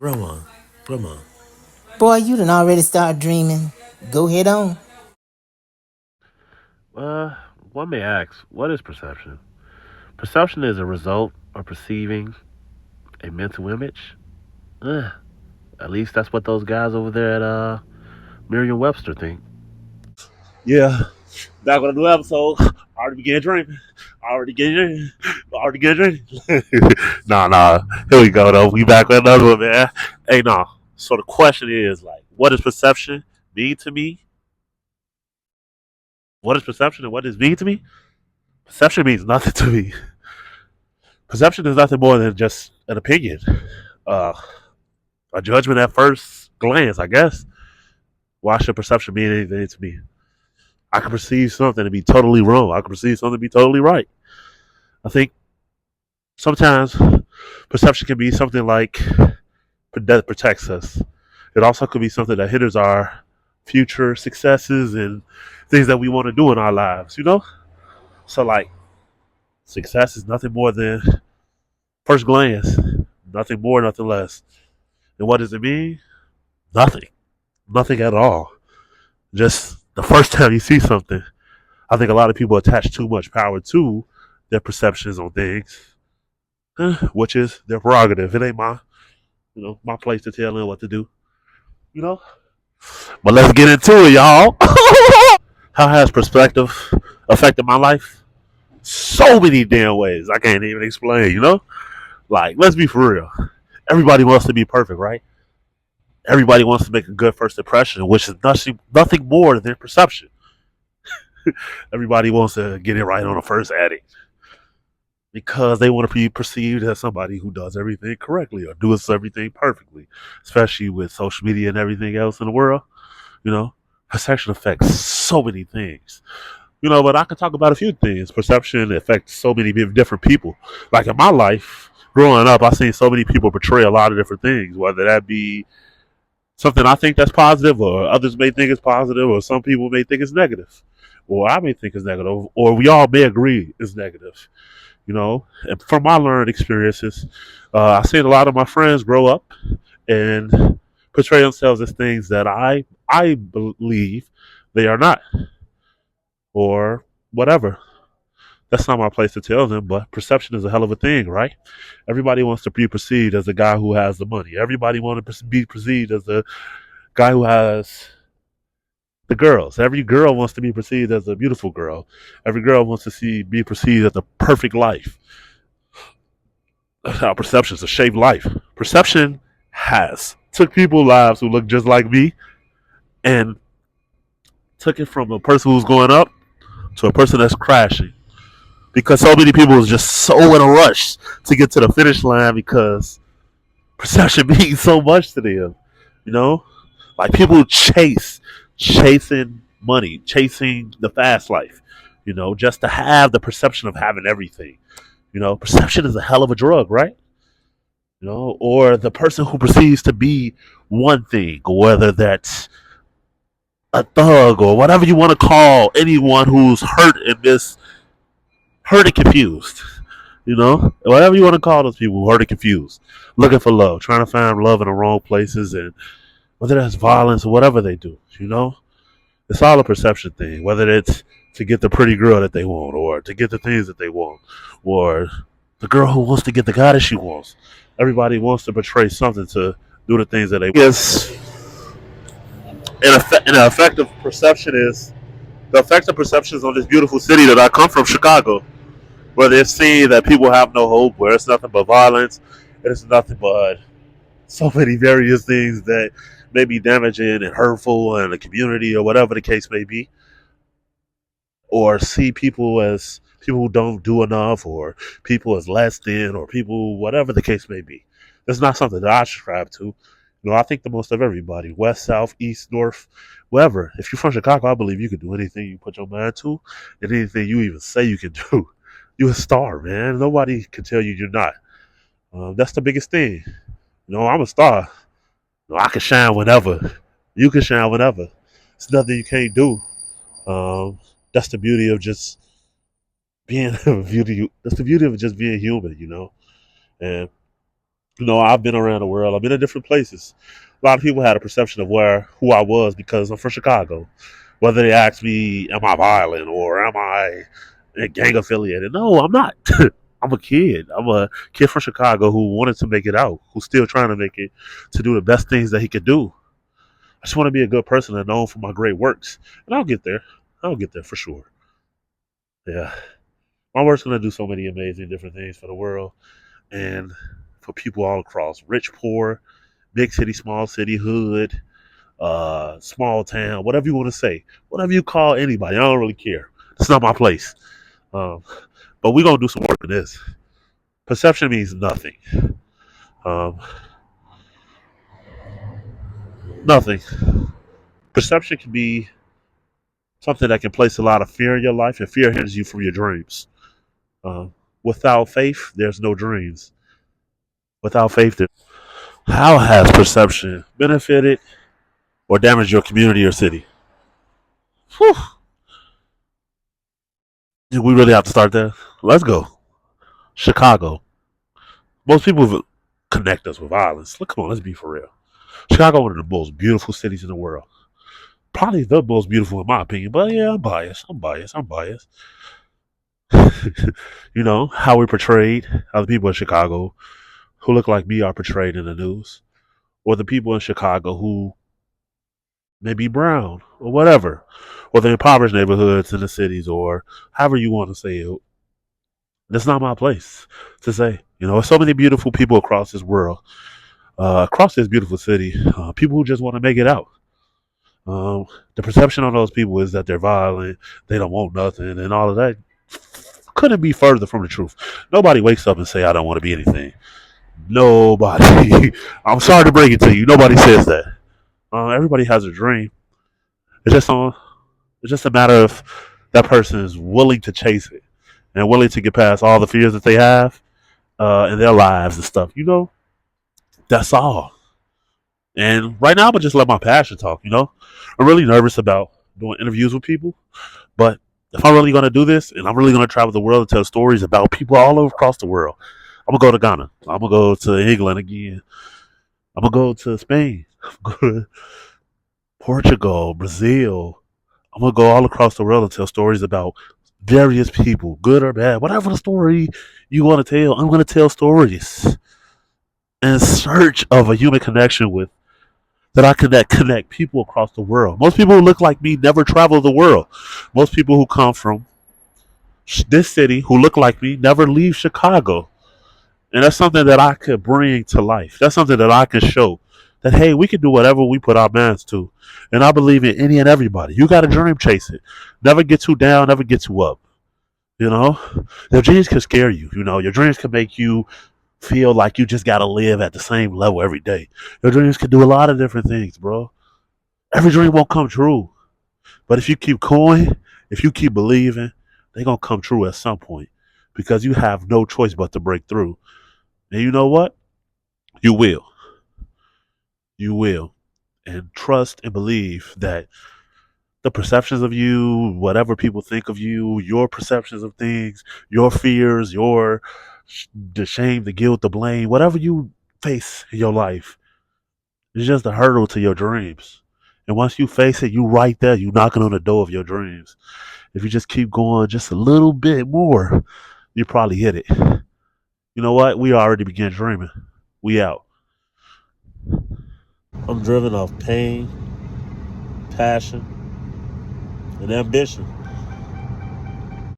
Grandma, grandma. Boy, you done already started dreaming. Go head on. Uh, One may ask, what is perception? Perception is a result of perceiving a mental image. Uh, at least that's what those guys over there at Merriam-Webster think. Yeah, back with a new episode. I already began drinking. I already began drinking. I already began drinking. Nah. Here we go though. We back with another one, man. Hey, nah. So the question is like, what does perception mean to me? What is perception and what does it mean to me? Perception means nothing to me. Perception is nothing more than just an opinion, uh, a judgment at first glance, I guess. Why should perception mean anything to me? I can perceive something to be totally wrong. I can perceive something to be totally right. I think sometimes perception can be something like that protects us. It also could be something that hinders our future successes and things that we want to do in our lives, you know? So, like, success is nothing more than first glance, nothing more, nothing less. And what does it mean? Nothing. Nothing at all. Just the first time you see something. I think a lot of people attach too much power to their perceptions on things, which is their prerogative. It ain't my place to tell them what to do, you know? But let's get into it, y'all. How has perspective affected my life? So many damn ways I can't even explain, you know? Like, let's be for real. Everybody wants to be perfect, right? Everybody wants to make a good first impression, which is nothing more than perception. Everybody wants to get it right on the first edit because they want to be perceived as somebody who does everything correctly or does everything perfectly, especially with social media and everything else in the world. You know, perception affects so many things. But I can talk about a few things. Perception affects so many different people. Like in my life, growing up, I've seen so many people portray a lot of different things, whether that be something I think that's positive, or others may think it's positive, or some people may think it's negative, or I may think it's negative, or we all may agree it's negative. And from my learned experiences, I've seen a lot of my friends grow up and portray themselves as things that I believe they are not, or whatever. That's not my place to tell them, but perception is a hell of a thing, right? Everybody wants to be perceived as the guy who has the money. Everybody wants to be perceived as the guy who has the girls. Every girl wants to be perceived as a beautiful girl. Every girl wants to be perceived as the perfect life. How perception is a shaped life. Perception has took people's lives who look just like me and took it from a person who's going up to a person that's crashing. Because so many people is just so in a rush to get to the finish line because perception means so much to them. You know? Like people chasing money, chasing the fast life, just to have the perception of having everything. Perception is a hell of a drug, right? Or the person who perceives to be one thing, whether that's a thug or whatever you want to call anyone who's hurt and confused. Whatever you want to call those people who hurt and confused, looking for love, trying to find love in the wrong places, and whether that's violence or whatever they do, it's all a perception thing. Whether it's to get the pretty girl that they want, or to get the things that they want, or the girl who wants to get the guy that she wants. Everybody wants to portray something to do the things that they want. Yes, and the effect of perception is the effect of perceptions on this beautiful city that I come from, Chicago, where they're seeing that people have no hope, where it's nothing but violence, and it's nothing but so many various things that may be damaging and hurtful in the community or whatever the case may be, or see people as people who don't do enough, or people as less than, or people whatever the case may be. That's not something that I subscribe to. I think the most of everybody, west, south, east, north, wherever. If you're from Chicago, I believe you can do anything you put your mind to, and anything you even say you can do. You're a star, man. Nobody can tell you you're not. That's the biggest thing. I'm a star. I can shine whenever. You can shine whenever. It's nothing you can't do. That's the beauty of just being beauty. That's the beauty of just being human, And I've been around the world. I've been in different places. A lot of people had a perception of who I was because I'm from Chicago. Whether they ask me, am I violent or am I gang affiliated? No, I'm not. I'm a kid. I'm a kid from Chicago who wanted to make it out, who's still trying to make it, to do the best things that he could do. I just want to be a good person and known for my great works. And I'll get there. I'll get there for sure. Yeah. My work's going to do so many amazing different things for the world and for people all across, rich, poor, big city, small city, hood, small town, whatever you want to say, whatever you call anybody. I don't really care. It's not my place. Um, but we're going to do some work in this. Perception means nothing. Um, Nothing. Perception can be something that can place a lot of fear in your life, and fear hinders you from your dreams. Without faith, there's no dreams. Without faith, how has perception benefited or damaged your community or city? Whew. Do we really have to start there? Let's go. Chicago. Most people connect us with violence. Look, come on, let's be for real. Chicago, one of the most beautiful cities in the world. Probably the most beautiful in my opinion. But yeah, I'm biased. I'm biased. How we portrayed, how the people in Chicago who look like me are portrayed in the news, or the people in Chicago who may be brown or whatever, or the impoverished neighborhoods in the cities, or however you want to say it. That's not my place to say. There's so many beautiful people across this world, across this beautiful city, people who just want to make it out. The perception on those people is that they're violent, they don't want nothing, and all of that couldn't be further from the truth. Nobody wakes up and say, I don't want to be anything. Nobody. I'm sorry to break it to you. Nobody says that. Everybody has a dream. It's just on. It's just a matter of that person is willing to chase it and willing to get past all the fears that they have in their lives and stuff. That's all. And right now, I'm gonna just let my passion talk. I'm really nervous about doing interviews with people, but if I'm really gonna do this, and I'm really gonna travel the world and tell stories about people all over across the world, I'm gonna go to Ghana. I'm gonna go to England again. I'm gonna go to Spain. I'm gonna go to Portugal, Brazil. I'm gonna go all across the world and tell stories about various people, good or bad, whatever the story you want to tell. I'm gonna tell stories in search of a human connection with that I connect people across the world. Most people who look like me never travel the world. Most people who come from this city who look like me never leave Chicago. And that's something that I could bring to life. That's something that I can show that, hey, we can do whatever we put our minds to. And I believe in any and everybody. You got a dream, chase it. Never get too down, never get too up. You know, your dreams can scare you. Your dreams can make you feel like you just got to live at the same level every day. Your dreams can do a lot of different things, bro. Every dream won't come true. But if you keep going, if you keep believing, they're going to come true at some point because you have no choice but to break through. And you know what? You will. You will. And trust and believe that the perceptions of you, whatever people think of you, your perceptions of things, your fears, the shame, the guilt, the blame, whatever you face in your life is just a hurdle to your dreams. And once you face it, you right there, you knocking on the door of your dreams. If you just keep going just a little bit more, you probably hit it. You know what? We already began dreaming. We out. I'm driven off pain, passion, and ambition.